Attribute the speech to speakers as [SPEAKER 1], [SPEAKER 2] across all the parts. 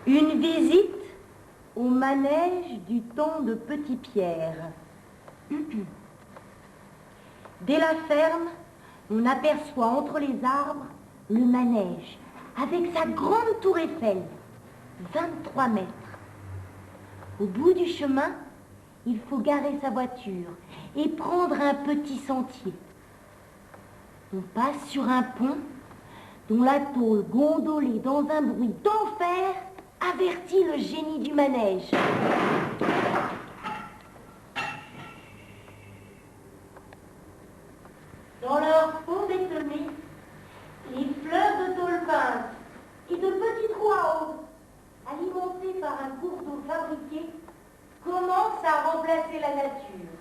[SPEAKER 1] Une visite au manège du temps de Petit Pierre. Dès la ferme, on aperçoit entre les arbres le manège avec sa grande tour Eiffel, 23 mètres. Au bout du chemin, il faut garer sa voiture et prendre un petit sentier. On passe sur un pont dont la tôle gondolée dans un bruit d'enfer avertit le génie du manège. Dans leur peau bétonnée, les fleurs de tôle peinte et de petits trous à eau, alimentés par un cours d'eau fabriqué, commencent à remplacer la nature.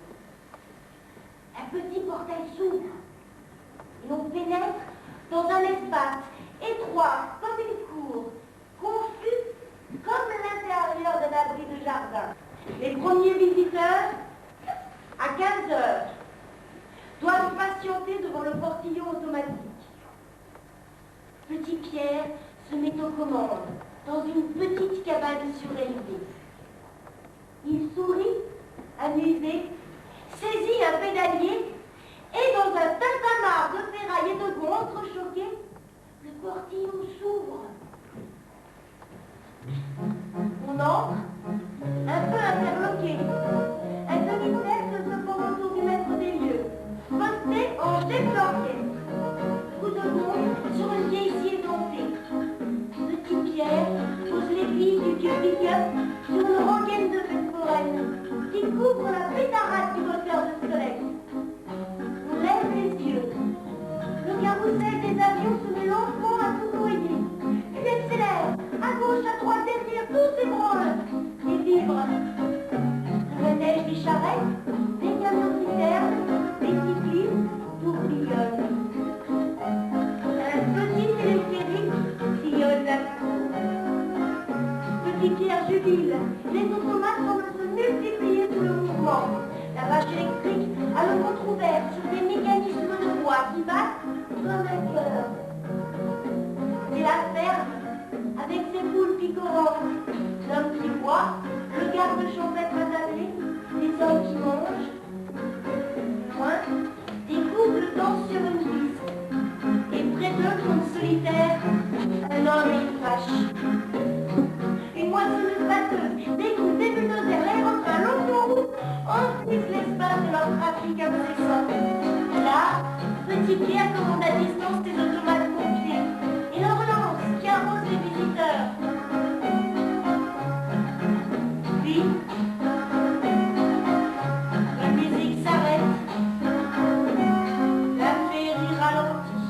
[SPEAKER 1] Un petit portail s'ouvre et l'on pénètre dans un espace étroit comme une cour, confus comme l'intérieur d'un abri de jardin. Les premiers visiteurs, à 15 heures, doivent patienter devant le portillon automatique. Petit Pierre se met aux commandes dans une petite cabane surélevée. Il sourit, amusé, saisit un pédalier et dans un tintamarre de ferraille et de gonds entrechoqués, le portillon s'ouvre. On entre, un peu interloqué. Un demi-cercle se forme autour du maître des lieux, posté en chef d'orchestre. Coup de gonds sur une vieille scie édentée. Petit Pierre pose les billes du vieux pick-up sur une rengaine de fête foraine qui couvre la pétarade du moteur de squelette. On lève les yeux. Le carrousel des avions se met lentement à tournoyer. Il accélère, à gauche, à droite, derrière, tous s'ébranlent. Il vibre. Le manège des charrettes, des camions citernes, des cyclistes tourbillonnent. Un petit téléphérique sillonne la cour. Petit Pierre jubile. Les automates semblent se multiplier sous le mouvement. La vache électrique a le ventre ouvert sur des mécanismes de bois qui battent comme un cœur. C'est la ferme, avec ses poules picorantes, l'homme qui boit, le garde champêtre attablé, les hommes qui mangent. Loin, des couples dansent sur une piste, et près d'eux tourne solitaire un homme et une vache. Une moissonneuse batteuse, des coups, des bulldozers, l'aérotrain, l'autoroute emplissent l'espace de leur trafic incessant. Là, Petit Pierre commande à distance des automates pompiers et leur relance qui arrose les visiteurs. Puis, la musique s'arrête, la féerie ralentit.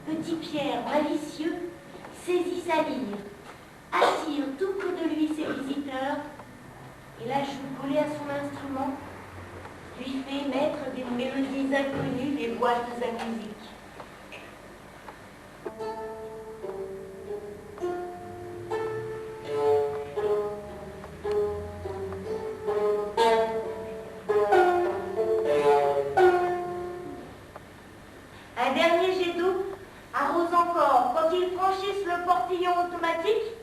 [SPEAKER 1] Petit Pierre, malicieux, saisit sa lyre, attire tout près de lui ses visiteurs et la joue collée à son instrument lui fait mettre des mélodies inconnues des boîtes à musique. Un dernier jet d'eau arrose encore quand ils franchissent le portillon automatique,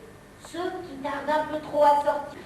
[SPEAKER 1] ceux qui tardent un peu trop à sortir.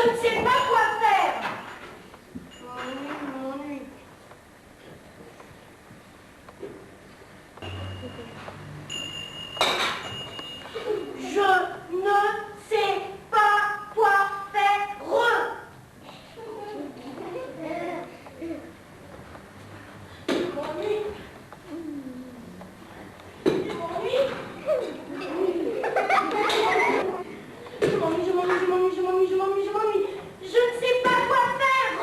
[SPEAKER 1] ne sais pas quoi faire. M'ennuie. Je ne sais pas quoi faire. Je m'ennuie. Je ne sais pas quoi faire.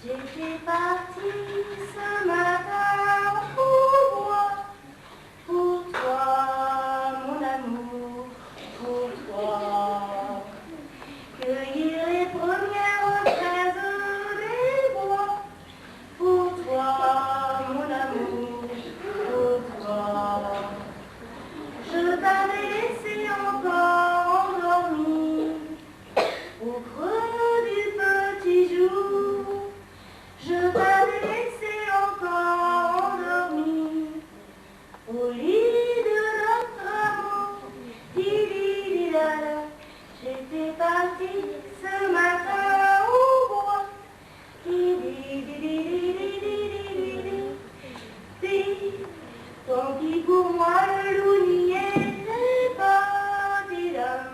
[SPEAKER 1] J'étais partie ce matin pour moi, pour toi, mon amour, pour toi. Cueillir les premières fraises des bois, pour toi, mon amour, pour toi. Je t'avais laissé encore endormi au creux du petit jour. Je t'avais laissé encore endormi au lit de notre amour. Di-di-di-da-da. J'étais partie ce matin au bois. Di-di-di-di-di-di-di-di-di. Tant pis pour moi, le loup n'y était pas. Di-dam.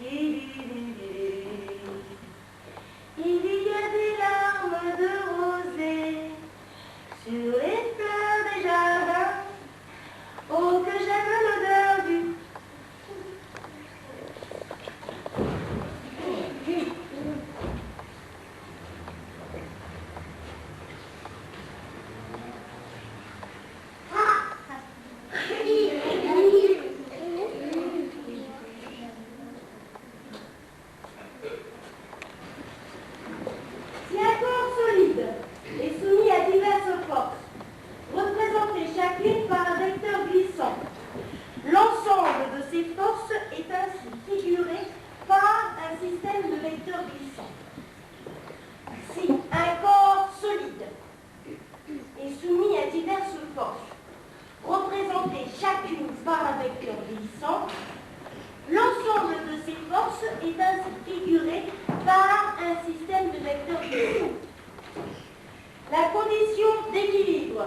[SPEAKER 1] Di-di-di-di-di. Il y a des larmes de rosée sur les fleurs des jardins. Oh, que j'aime l'odeur du... Si un corps solide est soumis à diverses forces, représentées chacune par un vecteur glissant, l'ensemble de ces forces est ainsi figuré par un système de vecteurs glissants. Si un corps solide est soumis à diverses forces, représentées chacune par un vecteur glissant, l'ensemble de ces forces est ainsi figuré par un système de vecteurs glissants. La condition d'équilibre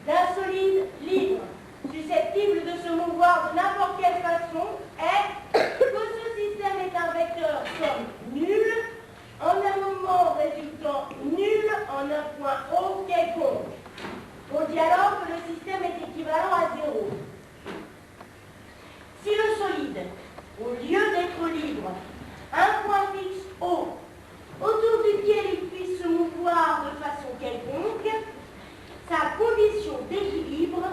[SPEAKER 1] d'un solide libre, susceptible de se mouvoir de n'importe quelle façon, est que ce système est un vecteur somme nul, en un moment résultant nul en un point O quelconque. On dit alors que le système est équivalent à 0. Si le solide, au lieu d'être libre, un point fixe O, autour duquel il puisse se mouvoir de façon quelconque, sa condition d'équilibre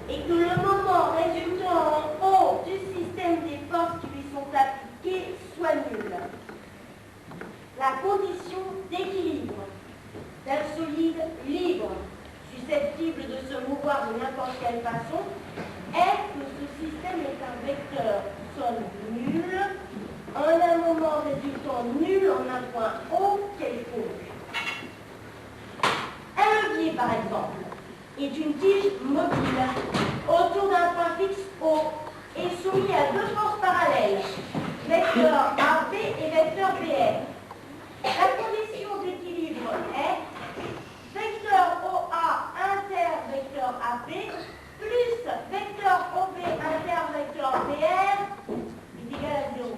[SPEAKER 1] est que le moment résultant en O du système des forces qui lui sont appliquées soit nul. La condition d'équilibre d'un solide libre, susceptible de se mouvoir de n'importe quelle façon, est que ce système est un vecteur somme nul, en un moment résultant nul en un point O quelconque. Un levier, par exemple, est une tige mobile autour d'un point fixe O et soumis à deux forces parallèles, vecteur AB et vecteur BR. La condition d'équilibre est vecteur OA inter vecteur AB plus vecteur OB inter vecteur BR est égal à 0.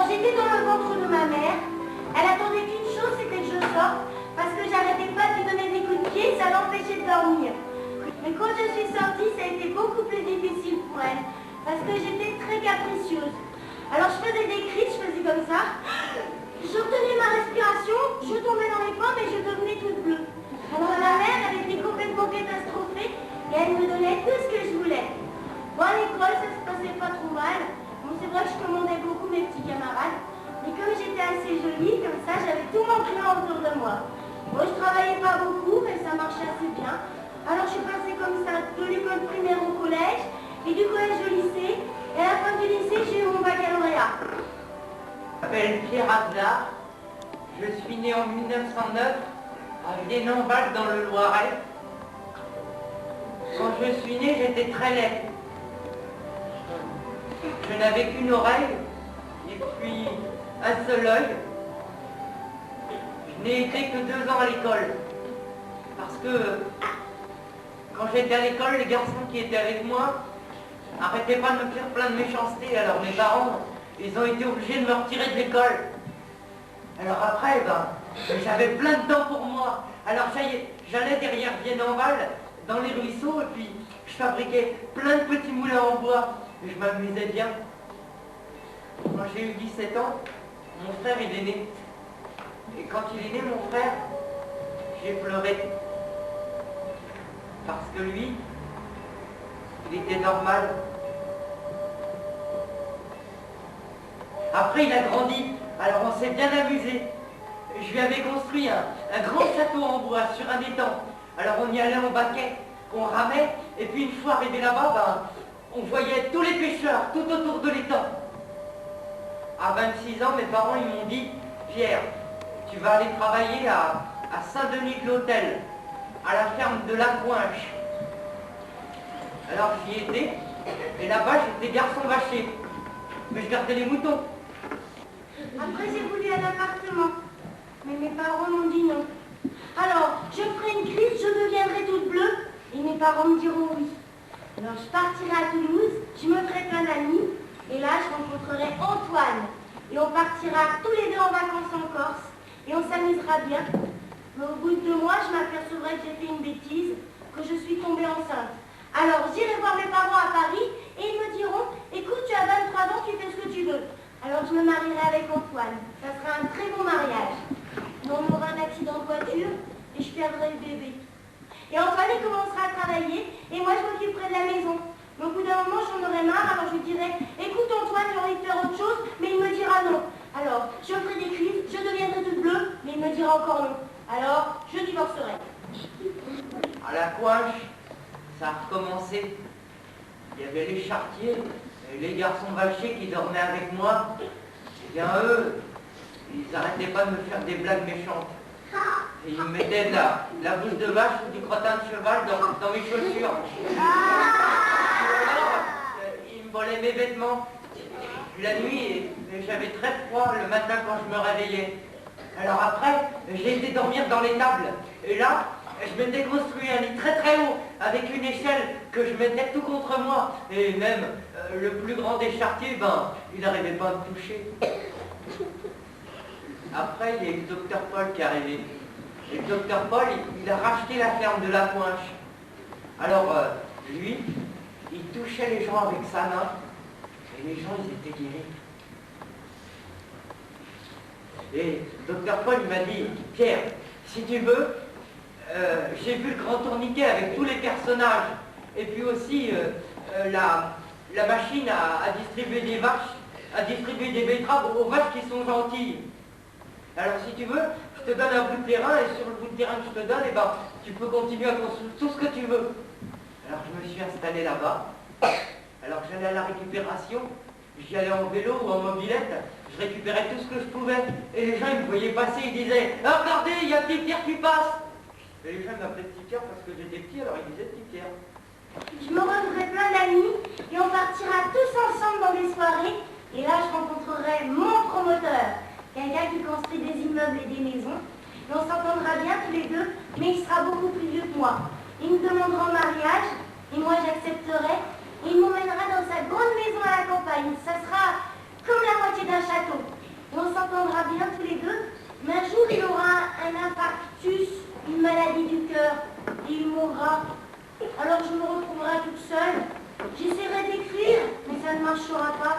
[SPEAKER 1] J'étais dans le ventre de ma mère. Elle attendait qu'une chose, c'était que je sorte, parce que j'arrêtais pas de lui donner des coups de pied, ça l'empêchait de dormir. Mais quand je suis sortie, ça a été beaucoup plus difficile pour elle, parce que j'étais très capricieuse. Alors je faisais des cris, je faisais comme ça. Je retenais ma respiration, je tombais dans les pommes et je devenais toute bleue. Alors ma mère, elle était complètement catastrophée et elle me donnait tout ce que je voulais. Bon, à l'école, ça se passait pas trop mal. Bon, c'est vrai que je commandais beaucoup mes petits camarades, mais comme j'étais assez jolie, comme ça, j'avais tout mon clan autour de moi. Moi, je travaillais pas beaucoup, mais ça marchait assez bien. Alors, je suis passée comme ça de l'école primaire au collège, et du collège au lycée, et à la fin du lycée, j'ai eu mon baccalauréat.
[SPEAKER 2] Je m'appelle Pierre Azar, je suis né en 1909 à Vénenval dans le Loiret. Quand je suis né, j'étais très laid. Je n'avais qu'une oreille et puis un seul œil. Je n'ai été que 2 ans à l'école. Parce que quand j'étais à l'école, les garçons qui étaient avec moi n'arrêtaient pas de me faire plein de méchanceté. Alors mes parents, ils ont été obligés de me retirer de l'école. Alors après, j'avais plein de temps pour moi. Alors j'allais derrière Vénenval, dans les ruisseaux, et puis je fabriquais plein de petits moulins en bois. Et je m'amusais bien. Quand j'ai eu 17 ans, mon frère il est né. Et quand il est né, mon frère, j'ai pleuré. Parce que lui, il était normal. Après, il a grandi, alors on s'est bien amusé. Je lui avais construit un grand château en bois sur un étang. Alors on y allait en baquet, on ramait, et puis une fois arrivé là-bas, on voyait tous les pêcheurs tout autour de l'étang. À 26 ans, mes parents ils m'ont dit, Pierre, tu vas aller travailler à Saint-Denis-de-l'Hôtel, à la ferme de la Coinche. Alors j'y étais, et là-bas j'étais garçon vacher, mais je gardais les moutons.
[SPEAKER 1] Après, j'ai voulu un appartement, mais mes parents m'ont dit non. Alors, je ferai une crise, je deviendrai toute bleue, et mes parents me diront oui. Alors, je partirai à Toulouse, je me ferai plein d'amis, et là, je rencontrerai Antoine. Et on partira tous les deux en vacances en Corse, et on s'amusera bien. Mais au bout de 2 mois, je m'apercevrai que j'ai fait une bêtise, que je suis tombée enceinte. Alors, j'irai voir mes parents à Paris, et ils me diront, écoute, tu as 23 ans, tu fais ce que tu veux. Alors, je me marierai avec Antoine. Ça sera un très bon mariage. Mais on aura un accident de voiture, et je perdrai le bébé. Et Antoine, il commencera à travailler, et moi, je m'occuperai de la maison. Mais au bout d'un moment, j'en aurai marre, alors je lui dirai, écoute Antoine, j'ai envie de faire autre chose, mais il me dira non. Alors, je ferai des crises, je deviendrai toute bleue, mais il me dira encore non. Alors, je divorcerai.
[SPEAKER 2] À la Coinche, ça a recommencé. Il y avait les charretiers et les garçons vachers qui dormaient avec moi. Eh bien eux, ils n'arrêtaient pas de me faire des blagues méchantes. Et ils me mettaient de la bouse de vache ou du crottin de cheval dans mes chaussures. Alors, ils me volaient mes vêtements. La nuit, et j'avais très froid le matin quand je me réveillais. Alors après, j'ai été dormir dans l'étable. Et là, je m'étais construit un lit très très haut, avec une échelle que je mettais tout contre moi. Et même le plus grand des charretiers, ben, il n'arrivait pas à me toucher. Après, il y a eu le docteur Paul qui est arrivé. Et le docteur Paul, il a racheté la ferme de la Poinche. Alors, lui, il touchait les gens avec sa main. Et les gens, ils étaient guéris. Et docteur Paul, il m'a dit, Pierre, si tu veux, j'ai vu le grand tourniquet avec tous les personnages. Et puis aussi la machine à distribuer des vaches, à distribuer des betteraves aux vaches qui sont gentilles. Alors si tu veux, je te donne un bout de terrain et sur le bout de terrain que je te donne, eh ben, tu peux continuer à construire tout ce que tu veux. Alors je me suis installé là-bas. Alors j'allais à la récupération, j'y allais en vélo ou en mobilette, je récupérais tout ce que je pouvais. Et les gens, ils me voyaient passer, ils disaient « Ah, regardez, il y a Petit Pierre qui passe !» Et les gens m'appelaient Petit Pierre parce que j'étais petit, alors ils disaient Petit Pierre.
[SPEAKER 1] Je me retrouverai plein d'amis et on partira tous ensemble dans des soirées. Et là, je rencontrerai mon promoteur, quelqu'un qui construit des immeubles et des maisons. Et on s'entendra bien tous les deux, mais il sera beaucoup plus vieux que moi. Il me demandera en mariage, et moi j'accepterai. Et il m'emmènera dans sa grande maison à la campagne. Ça sera comme la moitié d'un château. Et on s'entendra bien tous les deux. Mais un jour, il aura un infarctus, une maladie du cœur, et il mourra. Alors je me retrouverai toute seule. J'essaierai d'écrire, mais ça ne marchera pas.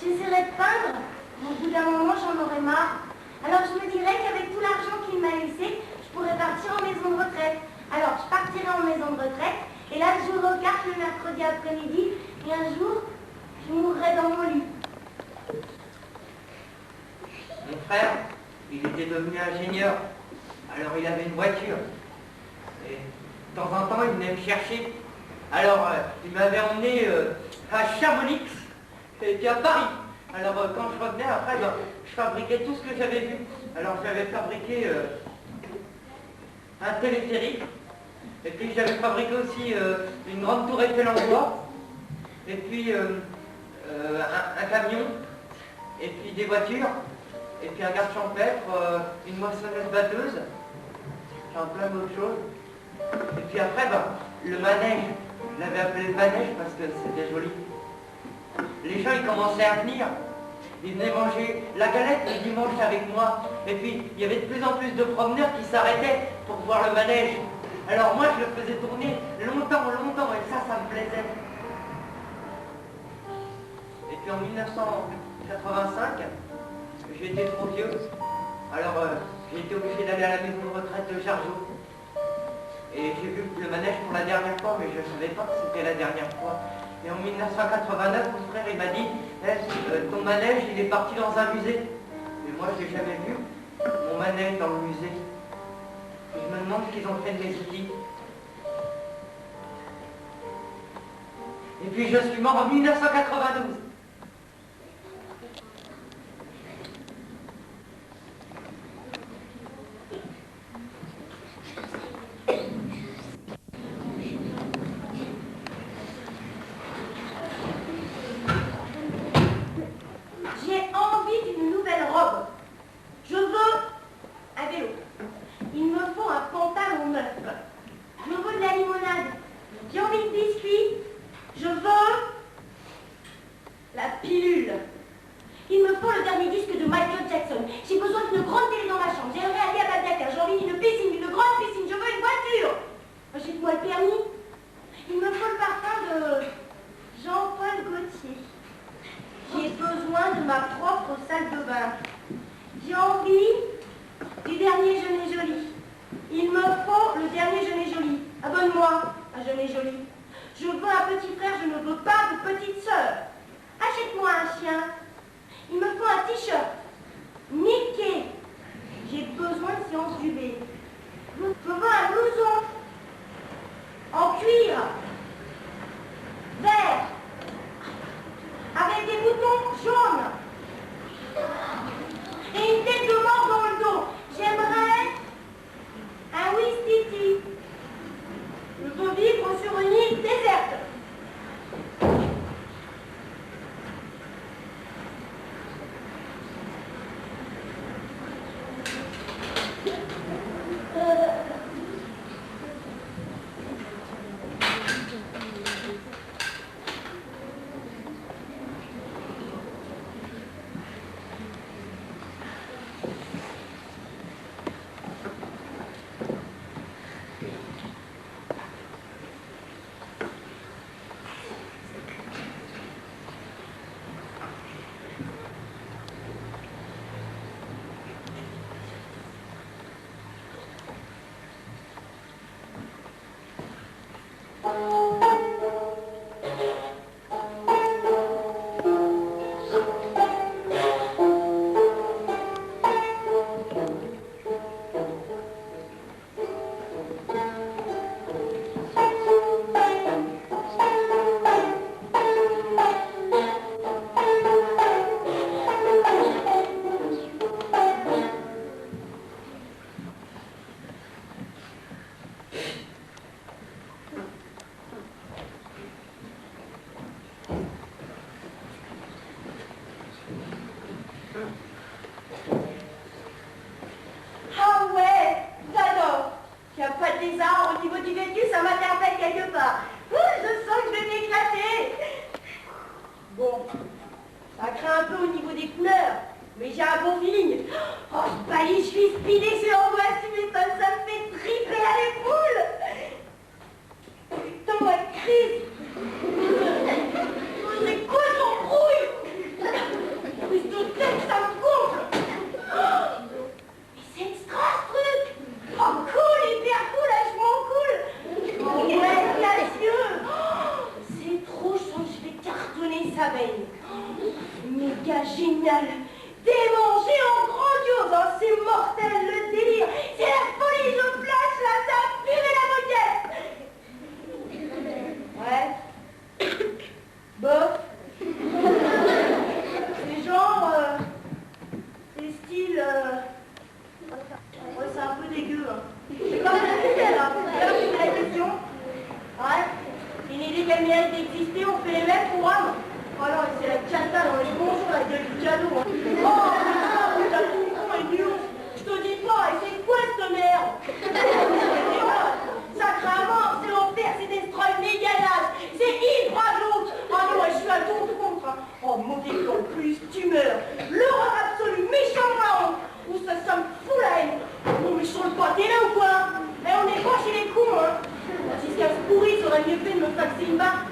[SPEAKER 1] J'essaierai de peindre, mais au bout d'un moment, j'en aurai marre. Alors je me dirais qu'avec tout l'argent qu'il m'a laissé, je pourrais partir en maison de retraite. Alors je partirai en maison de retraite, et là je jouerai aux cartes le mercredi après-midi, et un jour, je mourrai dans mon lit.
[SPEAKER 2] Mon frère, il était devenu ingénieur, alors il avait une voiture. Et de temps en temps, il venait me chercher. Alors, il m'avait emmené à Chamonix, et puis à Paris. Alors, quand je revenais, après, ben, je fabriquais tout ce que j'avais vu. Alors, j'avais fabriqué un téléphérique, et puis j'avais fabriqué aussi une grande tour Eiffel en bois, et puis un camion, et puis des voitures, et puis un garde champêtre, une moissonnette batteuse, enfin plein d'autres choses. Et puis après, ben, le manège, je l'avais appelé le manège parce que c'était joli. Les gens, ils commençaient à venir. Ils venaient manger la galette le dimanche avec moi. Et puis, il y avait de plus en plus de promeneurs qui s'arrêtaient pour voir le manège. Alors moi, je le faisais tourner longtemps, et ça me plaisait. Et puis en 1985, j'étais trop vieux. Alors, j'ai été obligé d'aller à la maison de retraite de Jargeau. Et j'ai vu le manège pour la dernière fois, mais je ne savais pas que c'était la dernière fois. Et en 1989, mon frère, il m'a dit ton manège, il est parti dans un musée. Et moi, je n'ai jamais vu mon manège dans le musée. Et je me demande ce qu'ils ont fait de mes outils. Et puis, je suis mort en 1992.
[SPEAKER 1] Ah ouais, j'adore. Il n'y a pas de lézard au niveau du vécu, ça m'interpelle quelque part. Je sens que je vais m'éclater. Bon, ça craint un peu au niveau des couleurs, mais j'ai un bon feeling. Oh, je balie, je suis speedée sur l'angoisse, tu m'étonnes, ça me fait triper à l'épaule. Putain, ma crise. C'est quoi ton brouille? Plus de tête, ça me gonfle. Mais c'est extra ce truc. Oh cool, hyper cool, vachement cool. Oh ouais, gracieux. C'est trop, je sens que je vais cartonner sa veille. Méga génial. Démangé en grandiose, oh, c'est mortel, le délire. C'est la folie, je flash là, ça a fumé la moquette. Ouais. Bof. C'est genre... c'est style... ouais, c'est un peu dégueu. Hein. C'est comme la fidèle, hein. D'ailleurs, tu fais la question. Ouais. C'est une idée qu'elle mérite d'exister, on fait les mêmes pour hommes. Oh non, c'est la cata dans les bonjours, la gueule du cadeau. Hein. Oh, putain, tout con et nul. Je te dis pas, et c'est quoi cette merde? Sacrément, c'est l'enfer, c'est destroy méga naze. C'est hyper glauque. Oh non, je suis à ton contre. Hein. Oh, mauvais plan, plus tu meurs. L'horreur absolue, méchant marron. Où ça me fout la haine. Non mais je sens le pas, t'es là ou quoi? Eh, on n'est pas chez les cons, hein. Si ce casse pourri, ça aurait mieux fait de me faxer une barre.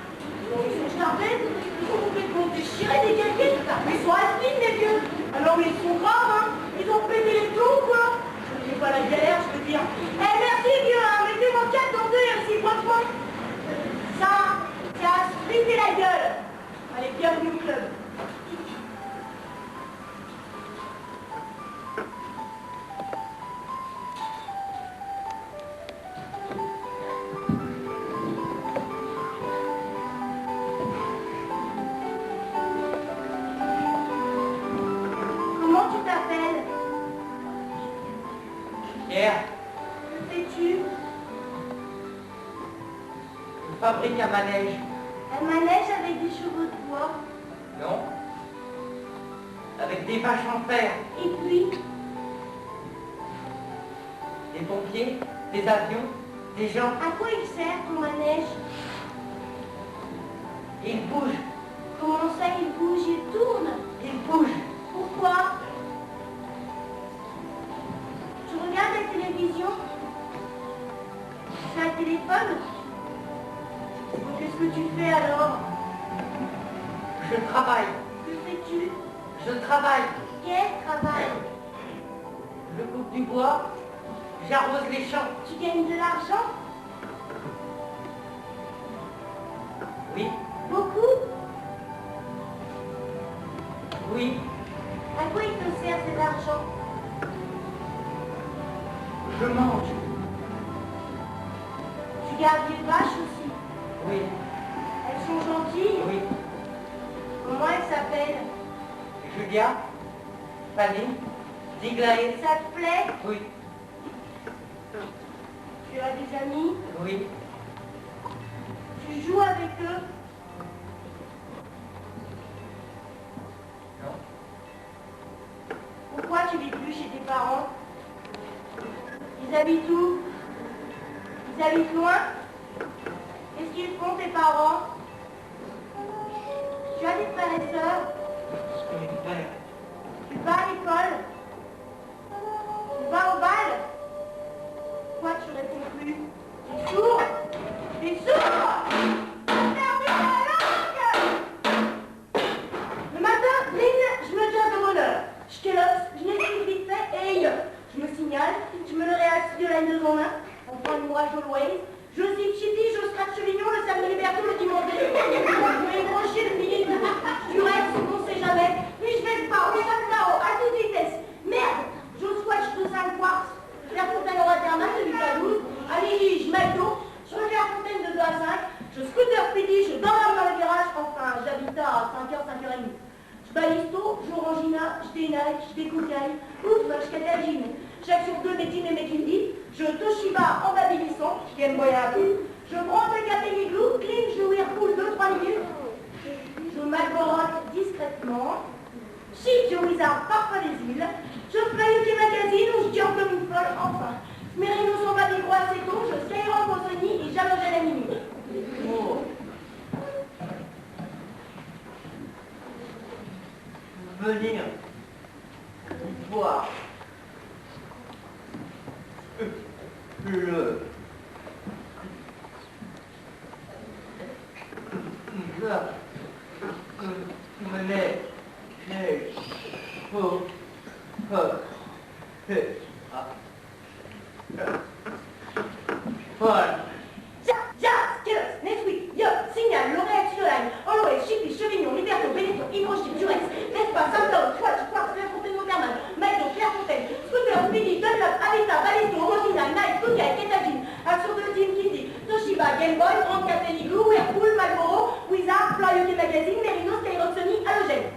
[SPEAKER 1] Non, ils sont chargés, ils sont complètement déchirés, des calquettes. Ils sont aspines, les vieux. Ah non, mais ils sont graves, hein. Ils ont pété les plombs, quoi. Je n'ai pas la galère, je veux dire. Eh, merci, vieux, hein. Mettez-moi 4 dans 2 aussi, franchement. Ça a splitté la gueule. Allez, bienvenue au club. Comment tu t'appelles?
[SPEAKER 2] Pierre,
[SPEAKER 1] Que fais-tu?
[SPEAKER 2] je fabrique un manège.
[SPEAKER 1] Un manège avec des chevaux de bois.
[SPEAKER 2] Non. Avec des vaches en fer,
[SPEAKER 1] Et puis,
[SPEAKER 2] des pompiers, des avions, des gens.
[SPEAKER 1] à quoi il sert ton manège?
[SPEAKER 2] Ils bougent,
[SPEAKER 1] Comment ça il bouge, il tourne?
[SPEAKER 2] ils bougent.
[SPEAKER 1] Pourquoi? Tu regardes la télévision? Tu as un téléphone? Qu'est-ce que tu fais alors?
[SPEAKER 2] Je travaille,
[SPEAKER 1] Que fais-tu?
[SPEAKER 2] je travaille.
[SPEAKER 1] Quel travail?
[SPEAKER 2] Je coupe du bois, j'arrose les champs.
[SPEAKER 1] Tu gagnes de l'argent?
[SPEAKER 2] Oui,
[SPEAKER 1] Beaucoup?
[SPEAKER 2] oui,
[SPEAKER 1] À quoi il te sert cet argent?
[SPEAKER 2] je mange.
[SPEAKER 1] Tu gardes les vaches aussi?
[SPEAKER 2] Oui,
[SPEAKER 1] Elles sont gentilles?
[SPEAKER 2] oui.
[SPEAKER 1] Comment elles s'appellent?
[SPEAKER 2] Julia, Fanny, Ziglaé.
[SPEAKER 1] Ça te plaît?
[SPEAKER 2] Oui,
[SPEAKER 1] Tu as des amis?
[SPEAKER 2] oui.
[SPEAKER 1] Tu joues avec eux?
[SPEAKER 2] Non,
[SPEAKER 1] Pourquoi tu vis plus chez tes parents? Ils habitent où? Ils habitent loin? Qu'est-ce qu'ils font tes parents? Tu as des frères et sœurs? Tu vas à l'école? Tu vas au bal? Pourquoi tu réponds plus? T'es sourd? T'es sourd? T'as perdu ta langue! Le matin, Lynn, je me tiens de bonheur. Je kélops, je m'explique vite fait et je me signale, je me le réassis de la de mon main, on prend une moi always. Je zip chitty, je scratch Chevignon, le samedi Liberto, le dimanche je vais brancher le midi, du Rex, on sait jamais, puis je vais pas, au chaque là-haut, à toute vitesse. Merde, je swatch de 5 quarts, la fontaine au Waterman de 8 à 12, allez, je McDo, je reviens à fontaine de 2 à 5, je scooter PD, je dors dans le virage, enfin, j'habite à 5h, 5h30. Je balisto, je orangina, je dénaille, je décocaille, ouf, je catagine. Chaque sur deux médine et McKinley, je Toshiba en babilissant, Game Boy à coup, je prends le café Miglou, clean, je Whirlpool 2-3 minutes, je m'alborote discrètement, chic, je Wizard parfois des îles, je feuille des magazines ou je dure comme une folle, enfin. Mes rhinos sont pas des gros assez tôt, je Skyrock au Sony et j'allongeais la minute.
[SPEAKER 2] Oh. Venir voir le
[SPEAKER 1] Next week, yo, Signal, L'Oréal, Tudoline, Always, Chippy, Chevignon, Liberto, Benetton, Hydrochip, Durex, Vespa, Samsung, Swatch, Quartz, Clairefontaine, Waterman, McDo, Clairefontaine, Scooter, Speedy, Dunlop, Avista, Balisto, Rosina, Nike, Touquet, Ketagine, Action de Team Kitty, Toshiba, Game Boy, Grand Café Liglou, Whirlpool, Marlboro, Wizard, Flyaway Magazine, Merino, Skyrock, Sony, Halogène.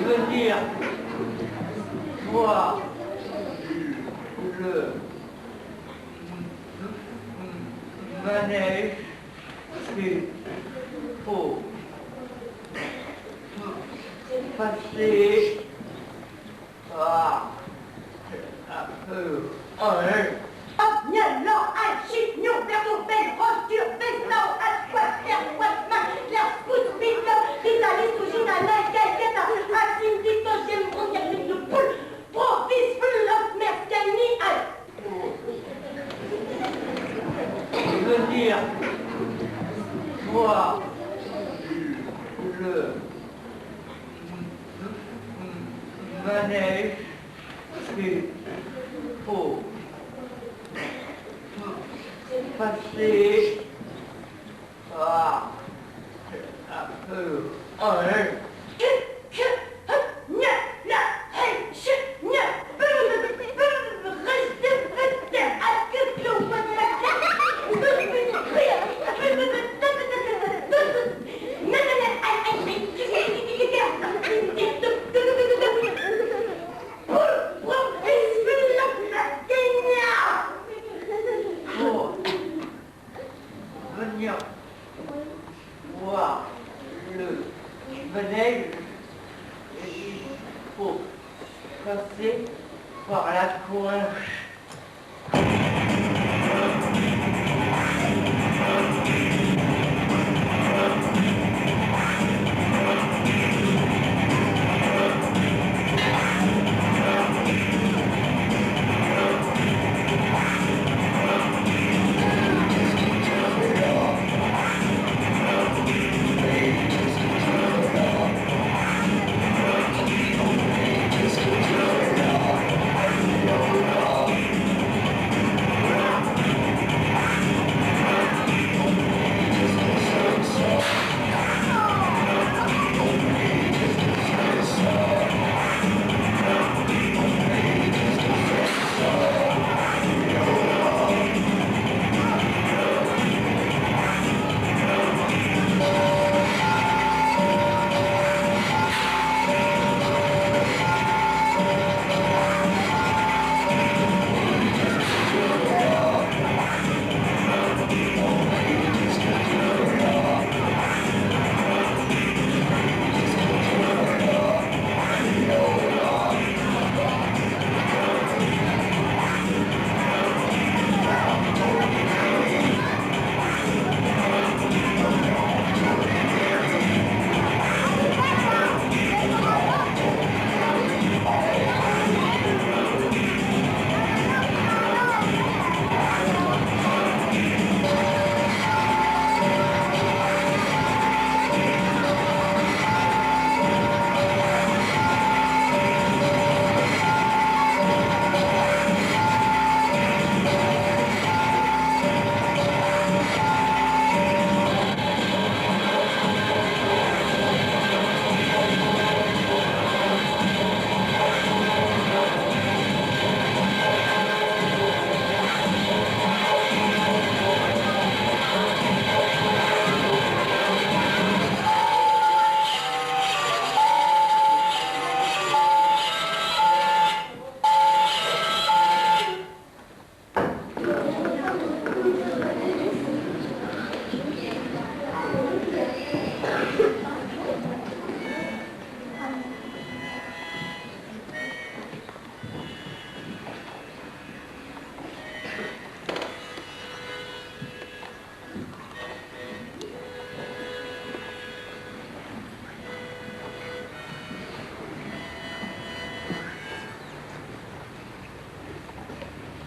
[SPEAKER 2] venir voir le manège qu'il faut passer par
[SPEAKER 1] Agnello, Alchignon, Berto, Ben, Roche, Dur, Besnao, Asquat, Air, Watman, Claire, Scout, Bito, Rita, Listogina, Nike, Gaiketa, Axim, Tito, Jem, Broncardic de Poule, Profis, Fulop, Mercani, Al.
[SPEAKER 2] venir voir le manège qu'il faut passer par venir voir le manège, il faut passer par la coinche.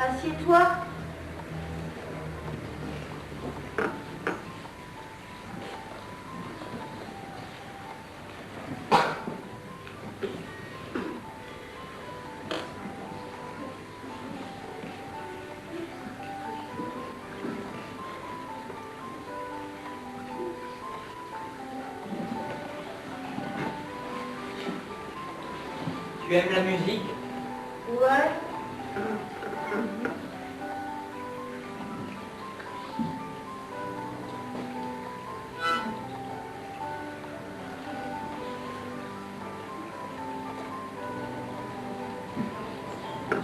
[SPEAKER 1] Assieds-toi.
[SPEAKER 2] Tu aimes la musique?
[SPEAKER 1] Ouais.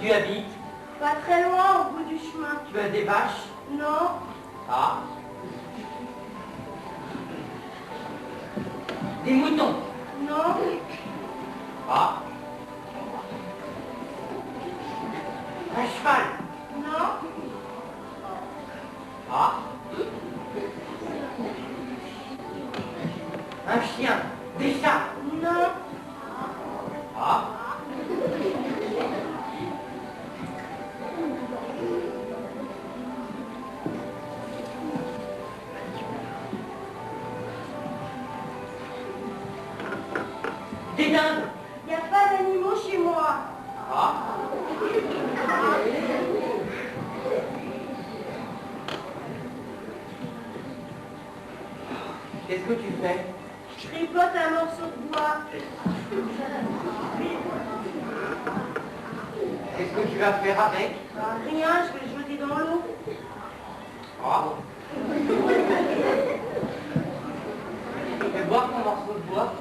[SPEAKER 2] Tu habites?
[SPEAKER 1] Pas très loin au bout du chemin.
[SPEAKER 2] Tu as des vaches?
[SPEAKER 1] Non.
[SPEAKER 2] Ah. Des moutons?
[SPEAKER 1] Non.
[SPEAKER 2] Ah. Un cheval?
[SPEAKER 1] Non.
[SPEAKER 2] Ah. Un chien? Des chats?
[SPEAKER 1] Non.
[SPEAKER 2] Ah. Des dindes?
[SPEAKER 1] Y a pas d'animaux chez moi.
[SPEAKER 2] Ah. Qu'est-ce que tu fais?
[SPEAKER 1] Je tripote un morceau de bois.
[SPEAKER 2] Qu'est-ce que tu vas faire avec?
[SPEAKER 1] Bah, rien, je vais le jeter dans l'eau.
[SPEAKER 2] Ah. Fais voir ton morceau de bois.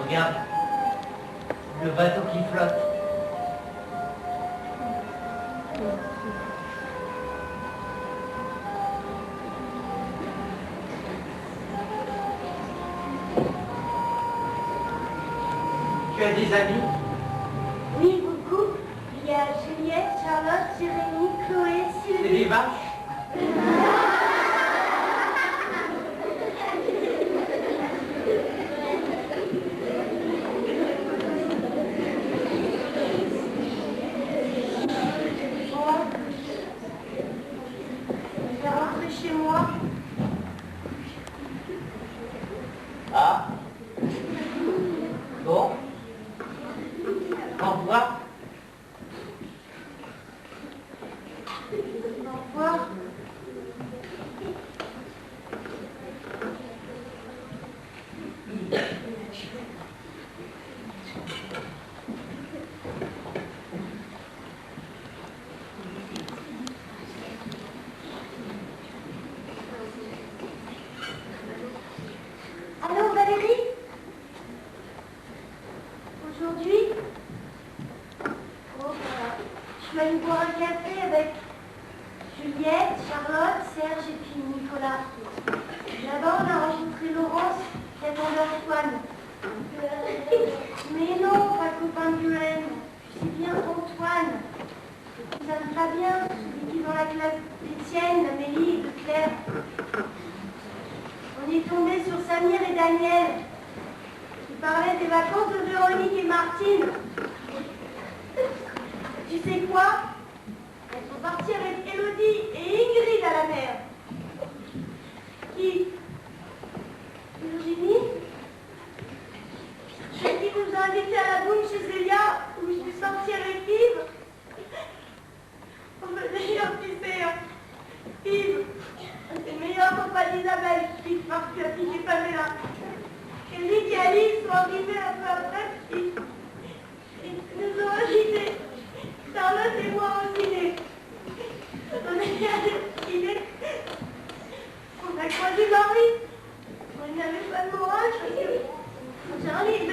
[SPEAKER 2] Regarde, le bateau qui flotte. Tu as des amis?
[SPEAKER 1] Oui, beaucoup. Il y a Juliette, Charlotte, Jérémy, Chloé,
[SPEAKER 2] C'est
[SPEAKER 1] Sylvie.
[SPEAKER 2] des vaches?
[SPEAKER 1] Bon. Je vais rentrer chez moi.
[SPEAKER 2] Ah. Bon. Au revoir.
[SPEAKER 1] Au revoir. Allô Valérie? Aujourd'hui? Oh, je vais aller boire un café avec Juliette, Charlotte, Serge et puis Nicolas. Là-bas, on a rencontré Laurence qui attendait Antoine. Mais non, pas le copain de Guylaine. C'est bien Antoine. Ça me va bien, celui qui est dans la classe d'Étienne, d'Amélie et de Claire. On est tombé sur Samir et Daniel. Ils parlaient des vacances de Véronique et Martine. Tu sais quoi? Elles sont parties avec Élodie et Ingrid à la mer. Qui? Virginie? Celle qui nous a invités à la boum chez Célia, où je suis sortie avec Yves. Oh, d'ailleurs, tu sais, Yves, c'est le meilleur copain d'Isabelle, Yves, parce que la fille n'est pas là. Kelly et Alice sont arrivés un peu après, ils nous ont invités. Charlotte et moi au ciné. On est allés au ciné. On a croisé Marie. On n'avait pas de morale parce que Charlie